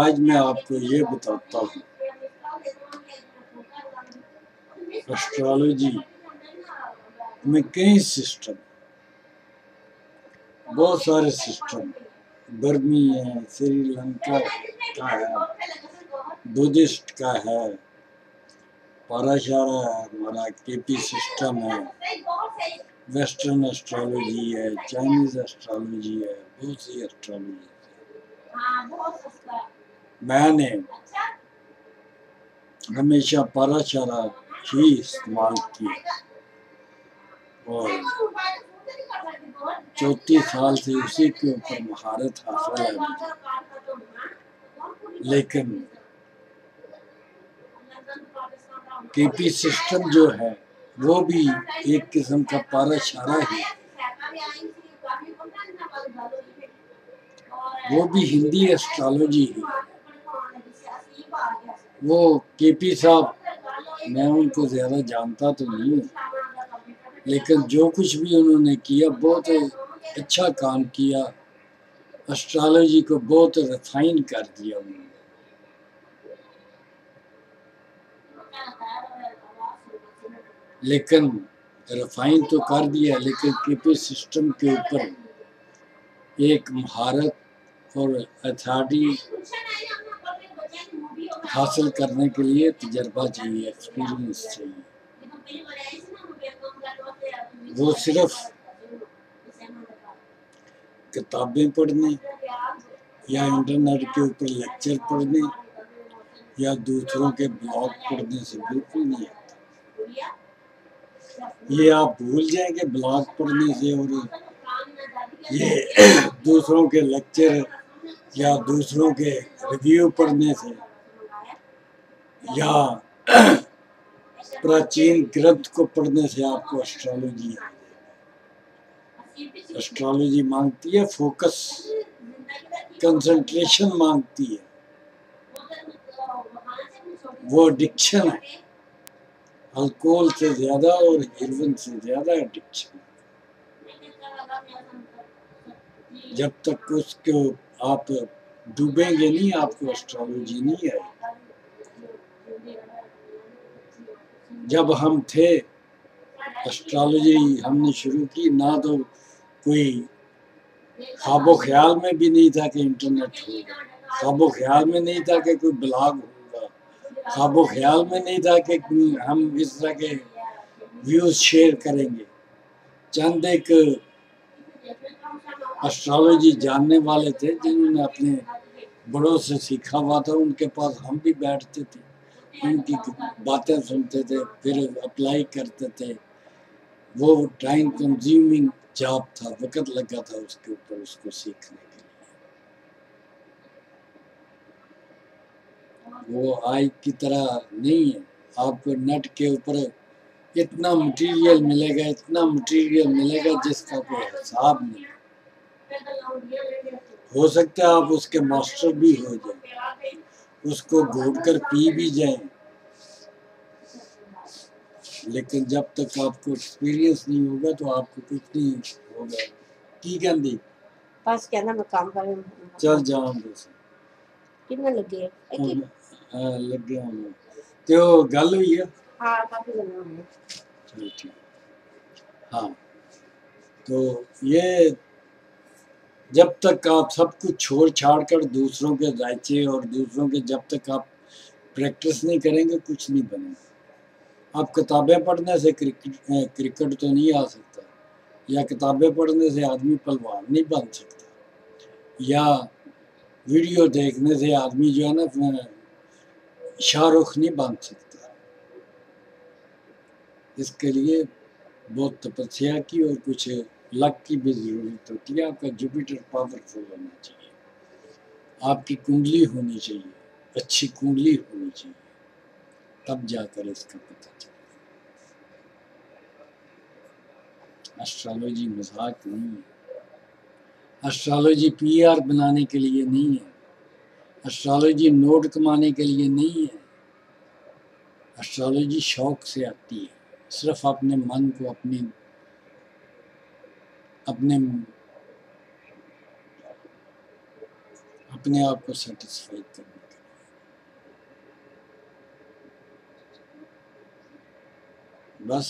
آج میں آپ کو یہ بتاتا ہوں اسٹرالوجی میں کئی سسٹم، بہت سارے سسٹم برمی ہے، سری لنکا کا ہے، بدھسٹ کا ہے، پاراشارا ہے، ہمارا کے پی سسٹم ہے، ویسٹرن اسٹرالوجی ہے، چائنیز اسٹرالوجی ہے، بہت سی اسٹرالوجی ہے۔ میں نے ہمیشہ پاراشارا ہی استعمال کیا اور 34 سال سے اسی کے اوپر مہارت حاصل ہے مجھے، لیکن کے پی سسٹم جو ہے وہ بھی ایک قسم کا پاراشارا ہی، وہ بھی ہندی اسٹرالوجی ہے۔ وہ کے پی صاحب، میں ان کو زیادہ جانتا تو نہیں ہوں، لیکن جو کچھ بھی انہوں نے کیا بہت اچھا کام کیا، اسٹرالوجی کو بہت ریفائن کر دیا انہوں نے۔ لیکن ریفائن تو کر دیا، لیکن کے پی سسٹم کے اوپر ایک مہارت اور اتھارٹی حاصل کرنے کے لیے تجربہ چاہیے، ایکسپیرینس چاہیے۔ وہ صرف کتابیں پڑھنے یا انٹرنیٹ کے اوپر لیکچر پڑھنے یا دوسروں کے بلاگ پڑھنے سے بالکل نہیں آتا۔ یہ آپ بھول جائیں کہ بلاگ پڑھنے سے اور یہ دوسروں کے لیکچر یا دوسروں کے ریویو پڑھنے سے یا پراچین گرنتھ کو پڑھنے سے آپ کو اسٹرالوجی آ جائے گی۔ اسٹرالوجی مانگتی ہے فوکس، کنسنٹریشن مانگتی ہے، وہ ایڈکشن ہے، الکوہل سے زیادہ اور ہیروئن سے زیادہ ایڈکشن ہے۔ جب تک اس کو آپ ڈوبیں گے نہیں، آپ کو اسٹرالوجی نہیں آئے گی۔ جب ہم تھے اسٹرالوجی ہم نے شروع کی، نہ تو کوئی خواب و خیال میں بھی نہیں تھا کہ انٹرنیٹ ہوگا، خواب و خیال میں نہیں تھا کہ کوئی بلاگ ہوگا، خواب و خیال میں نہیں تھا کہ ہم اس طرح کے ویوز شیئر کریں گے۔ چند ایک اسٹرالوجی جاننے والے تھے جنہوں نے اپنے بڑوں سے سیکھا ہوا تھا، ان کے پاس ہم بھی بیٹھتے تھے، ان کی باتیں سنتے تھے، پھر اپلائی کرتے تھے۔ وہ ٹائم کنزیومنگ جاب تھا، وقت لگا تھا اس کے اوپر اس کو سیکھنے کے لیے۔ وہ آج کی طرح نہیں ہے، آپ کو نیٹ کے اوپر اتنا مٹیریل ملے گا، اتنا مٹیریل ملے گا جس کا کوئی حساب نہیں۔ ہو سکتا ہے آپ اس کے ماسٹر بھی ہو جائیں، اس کو گھونٹ کر پی بھی جائیں، لیکن جب تک آپ کو ایکسپیرینس نہیں ہوگا تو آپ کو کچھ نہیں ہوگا۔ کی کہندی بس کہنا میں کام کر رہا ہوں۔ چل جاؤں بس کتنا لگے ہاں لگے ہوں تو گل ہوئی ہے۔ ہاں کافی لگے ہوئے۔ چل ٹھیک، ہاں تو یہ جب تک آپ سب کچھ چھوڑ چھاڑ کر دوسروں کے ذائچے اور دوسروں کے جب تک آپ پریکٹس نہیں کریں گے کچھ نہیں بنے گا۔ آپ کتابیں پڑھنے سے کرکٹ تو نہیں آ سکتا، یا کتابیں پڑھنے سے آدمی پہلوان نہیں بن سکتا، یا ویڈیو دیکھنے سے آدمی جو ہے نا شاہ رخ نہیں بن سکتا۔ اس کے لیے بہت تپسیا کی اور کچھ لک کی بھی ضرورت ہوتی ہے۔ آپ کا جوپیٹر پاورفل ہونا چاہیے، آپ کی کنڈلی ہونی چاہیے، اچھی کنڈلی ہونی چاہیے، تب جا کر اس کا پتہ چلے۔ اسٹرالوجی مذاق نہیں ہے، اسٹرالوجی پی آر بنانے کے لیے نہیں ہے، اسٹرالوجی نوٹ کمانے کے لیے نہیں ہے، اسٹرالوجی شوق سے آتی ہے، صرف اپنے من کو اپنے اپنے آپ کو سیٹسفائی کرنے کے لیے۔ بس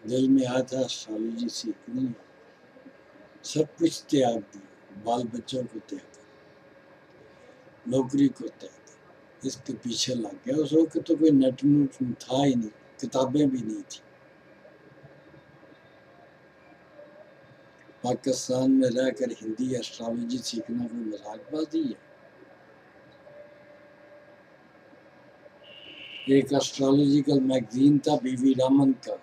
دل میں آیا تھا اسٹرالوجی سیکھنی ہے، سب کچھ تیاگ دیا، بال بچوں کو تیاگ دیا، نوکری کو تیاگ دیا، اس کے پیچھے لگ گیا۔ اس وقت تو کوئی نیٹ تھا ہی نہیں، کتابیں بھی نہیں تھی۔ پاکستان میں رہ کر ہندی اسٹرالوجی سیکھنا کوئی مذاق بازی ہے؟ ایک اسٹرالوجیکل میگزین تھا بی وی رامن کا،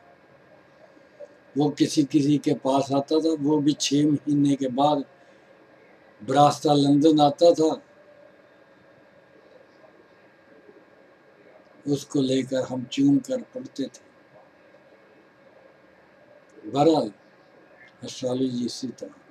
وہ کسی کے پاس آتا تھا، وہ بھی 6 مہینے کے بعد براستہ لندن آتا تھا، اس کو لے کر ہم چون کر پڑھتے تھے۔ بہرحال اسٹرالوجی اسی طرح